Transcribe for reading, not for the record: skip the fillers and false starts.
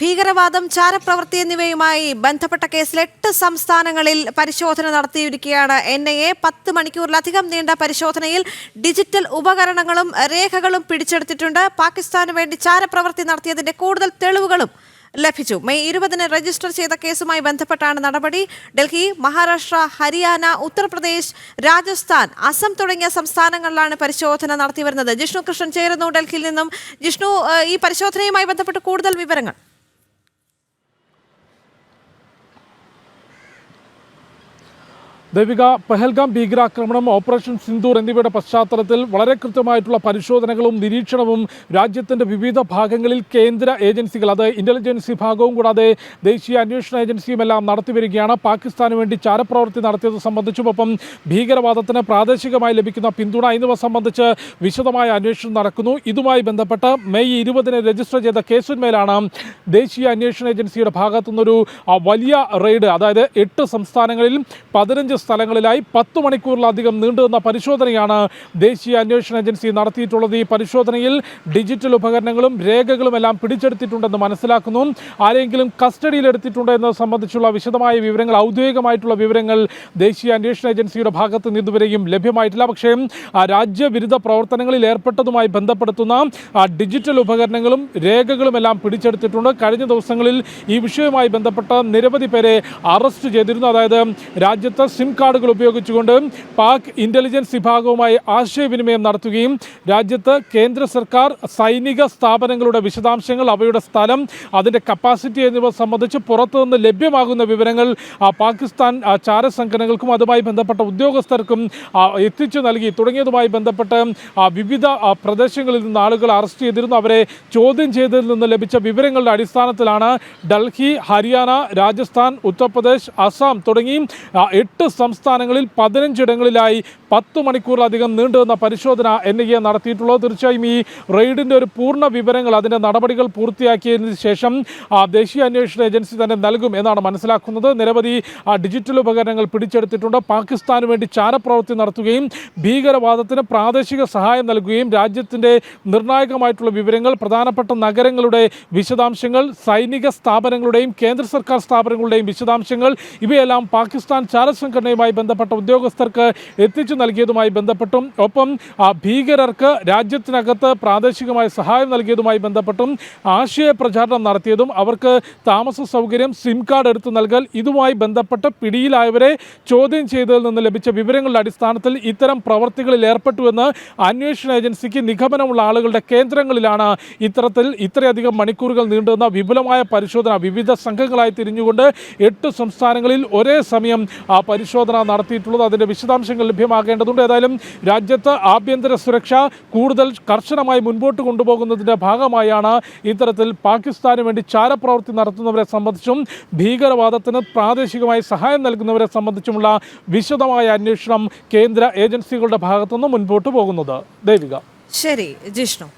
ഭീകരവാദം, ചാരപ്രവൃത്തി എന്നിവയുമായി ബന്ധപ്പെട്ട കേസിൽ 8 സംസ്ഥാനങ്ങളിൽ പരിശോധന നടത്തിയിരിക്കുകയാണ് NIA. 10 മണിക്കൂറിലധികം നീണ്ട പരിശോധനയിൽ ഡിജിറ്റൽ ഉപകരണങ്ങളും രേഖകളും പിടിച്ചെടുത്തിട്ടുണ്ട്. പാകിസ്ഥാന് വേണ്ടി ചാരപ്രവൃത്തി നടത്തിയതിന്റെ കൂടുതൽ തെളിവുകളും ലഭിച്ചു. മെയ് 20-ന് രജിസ്റ്റർ ചെയ്ത കേസുമായി ബന്ധപ്പെട്ടാണ് നടപടി. ഡൽഹി, മഹാരാഷ്ട്ര, ഹരിയാന, ഉത്തർപ്രദേശ്, രാജസ്ഥാൻ, അസം തുടങ്ങിയ സംസ്ഥാനങ്ങളിലാണ് പരിശോധന നടത്തിവരുന്നത്. ജിഷ്ണു കൃഷ്ണൻ ചേരുന്നു ഡൽഹിയിൽ നിന്നും. ജിഷ്ണു, ഈ പരിശോധനയുമായി ബന്ധപ്പെട്ട് കൂടുതൽ വിവരങ്ങൾ. ദേവിക, പഹൽഗാം ഭീകരാക്രമണം, ഓപ്പറേഷൻ സിന്ദൂർ എന്നിവയുടെ പശ്ചാത്തലത്തിൽ വളരെ കൃത്യമായിട്ടുള്ള പരിശോധനകളും നിരീക്ഷണവും രാജ്യത്തിൻ്റെ വിവിധ ഭാഗങ്ങളിൽ കേന്ദ്ര ഏജൻസികൾ, അത് ഇൻ്റലിജൻസ് വിഭാഗവും കൂടാതെ ദേശീയ അന്വേഷണ ഏജൻസിയും എല്ലാം നടത്തിവരികയാണ്. പാകിസ്ഥാന് വേണ്ടി ചാരപ്രവൃത്തി നടത്തിയത് സംബന്ധിച്ചും ഒപ്പം ഭീകരവാദത്തിന് പ്രാദേശികമായി ലഭിക്കുന്ന പിന്തുണ എന്നിവ സംബന്ധിച്ച് വിശദമായ അന്വേഷണം നടക്കുന്നു. ഇതുമായി ബന്ധപ്പെട്ട് മെയ് 20-ന് രജിസ്റ്റർ ചെയ്ത കേസിന്മേലാണ് ദേശീയ അന്വേഷണ ഏജൻസിയുടെ ഭാഗത്തുനിന്നൊരു വലിയ റെയ്ഡ്, അതായത് 8 സംസ്ഥാനങ്ങളിൽ 15 സ്ഥലങ്ങളിലായി 10 മണിക്കൂറിലധികം നീണ്ടുനിന്ന പരിശോധനയാണ് ദേശീയ അന്വേഷണ ഏജൻസി നടത്തിയിട്ടുള്ളത്. ഈ പരിശോധനയിൽ ഡിജിറ്റൽ ഉപകരണങ്ങളും രേഖകളും എല്ലാം പിടിച്ചെടുത്തിട്ടുണ്ടെന്ന് മനസ്സിലാക്കുന്നു. ആരെങ്കിലും കസ്റ്റഡിയിലെടുത്തിട്ടുണ്ടോ എന്നത് സംബന്ധിച്ചുള്ള വിശദമായ വിവരങ്ങൾ, ഔദ്യോഗികമായിട്ടുള്ള വിവരങ്ങൾ ദേശീയ അന്വേഷണ ഏജൻസിയുടെ ഭാഗത്ത് നിന്ന് ഇതുവരെയും ലഭ്യമായിട്ടില്ല. പക്ഷേ രാജ്യവിരുദ്ധ പ്രവർത്തനങ്ങളിൽ ഏർപ്പെട്ടതുമായി ബന്ധപ്പെടുത്തുന്ന ഡിജിറ്റൽ ഉപകരണങ്ങളും രേഖകളും എല്ലാം പിടിച്ചെടുത്തിട്ടുണ്ട്. കഴിഞ്ഞ ദിവസങ്ങളിൽ ഈ വിഷയവുമായി ബന്ധപ്പെട്ട നിരവധി പേരെ അറസ്റ്റ് ചെയ്തിരുന്നു. അതായത് രാജ്യത്ത് സിം കാർഡുകൾ ഉപയോഗിച്ചുകൊണ്ട് പാക് ഇൻ്റലിജൻസ് വിഭാഗവുമായി ആശയവിനിമയം നടത്തുകയും രാജ്യത്ത് കേന്ദ്ര സർക്കാർ സൈനിക സ്ഥാപനങ്ങളുടെ വിശദാംശങ്ങൾ, അവയുടെ സ്ഥലം, അതിൻ്റെ കപ്പാസിറ്റി എന്നിവ സംബന്ധിച്ച് പുറത്തുനിന്ന് ലഭ്യമാകുന്ന വിവരങ്ങൾ പാകിസ്ഥാൻ ചാരസംഘടനകൾക്കും അതുമായി ബന്ധപ്പെട്ട ഉദ്യോഗസ്ഥർക്കും എത്തിച്ചു നൽകി തുടങ്ങിയതുമായി ബന്ധപ്പെട്ട് വിവിധ പ്രദേശങ്ങളിൽ നിന്ന് ആളുകൾ അറസ്റ്റ് ചെയ്തിരുന്നു. അവരെ ചോദ്യം ചെയ്തതിൽ നിന്ന് ലഭിച്ച വിവരങ്ങളുടെ അടിസ്ഥാനത്തിലാണ് ഡൽഹി, ഹരിയാന, രാജസ്ഥാൻ, ഉത്തർപ്രദേശ്, അസം തുടങ്ങി 8 സംസ്ഥാനങ്ങളിൽ 15 ഇടങ്ങളിലായി 10 മണിക്കൂറിലധികം നീണ്ടുനിന്ന പരിശോധന NIA നടത്തിയിട്ടുള്ളത്. തീർച്ചയായും ഈ റെയ്ഡിൻ്റെ ഒരു പൂർണ്ണ വിവരങ്ങൾ, അതിൻ്റെ നടപടികൾ പൂർത്തിയാക്കിയതിന് ശേഷം ദേശീയ അന്വേഷണ ഏജൻസി തന്നെ നൽകും എന്നാണ് മനസ്സിലാക്കുന്നത്. നിരവധി ഡിജിറ്റൽ ഉപകരണങ്ങൾ പിടിച്ചെടുത്തിട്ടുണ്ട്. പാകിസ്ഥാന് വേണ്ടി ചാരപ്രവൃത്തി നടത്തുകയും ഭീകരവാദത്തിന് പ്രാദേശിക സഹായം നൽകുകയും രാജ്യത്തിൻ്റെ നിർണായകമായിട്ടുള്ള വിവരങ്ങൾ, പ്രധാനപ്പെട്ട നഗരങ്ങളുടെ വിശദാംശങ്ങൾ, സൈനിക സ്ഥാപനങ്ങളുടെയും കേന്ദ്ര സർക്കാർ സ്ഥാപനങ്ങളുടെയും വിശദാംശങ്ങൾ ഇവയെല്ലാം പാകിസ്ഥാൻ ചാരസംഘടനയുമായി ബന്ധപ്പെട്ട ഉദ്യോഗസ്ഥർക്ക് എത്തിച്ചു നൽകിയതുമായി ബന്ധപ്പെട്ടും ഒപ്പം ഭീകരർക്ക് രാജ്യത്തിനകത്ത് പ്രാദേശികമായി സഹായം നൽകിയതുമായി ബന്ധപ്പെട്ടും ആശയ പ്രചാരണം നടത്തിയതും അവർക്ക് താമസ സൗകര്യം, സിം കാർഡ് എടുത്തു നൽകൽ, ഇതുമായി ബന്ധപ്പെട്ട് പിടിയിലായവരെ ചോദ്യം ചെയ്തതിൽ നിന്ന് ലഭിച്ച വിവരങ്ങളുടെ അടിസ്ഥാനത്തിൽ ഇത്തരം പ്രവർത്തികളിൽ ഏർപ്പെട്ടുവെന്ന് അന്വേഷണ ഏജൻസിക്ക് നിഗമനമുള്ള ആളുകളുടെ കേന്ദ്രങ്ങളിലാണ് ഇത്രയധികം മണിക്കൂറുകൾ നീണ്ടുവന്ന വിപുലമായ പരിശോധന വിവിധ സംഘങ്ങളായി തിരിഞ്ഞുകൊണ്ട് 8 സംസ്ഥാനങ്ങളിൽ ഒരേ സമയം പരിശോധന നടത്തിയിട്ടുള്ളത്. അതിൻ്റെ വിശദാംശങ്ങൾ ലഭ്യമാകേണ്ടതുണ്ട്. ഏതായാലും രാജ്യത്ത് ആഭ്യന്തര സുരക്ഷ കൂടുതൽ കർശനമായി മുൻപോട്ട് കൊണ്ടുപോകുന്നതിൻ്റെ ഭാഗമായാണ് ഇത്തരത്തിൽ പാകിസ്ഥാന് വേണ്ടി ചാരപ്രവൃത്തി നടത്തുന്നവരെ സംബന്ധിച്ചും ഭീകരവാദത്തിന് പ്രാദേശികമായി സഹായം നൽകുന്നവരെ സംബന്ധിച്ചുമുള്ള വിശദമായ അന്വേഷണം കേന്ദ്ര ഏജൻസികളുടെ ഭാഗത്തുനിന്ന് മുൻപോട്ട് പോകുന്നത്. ദേവിക. ശരി ജിഷ്ണു.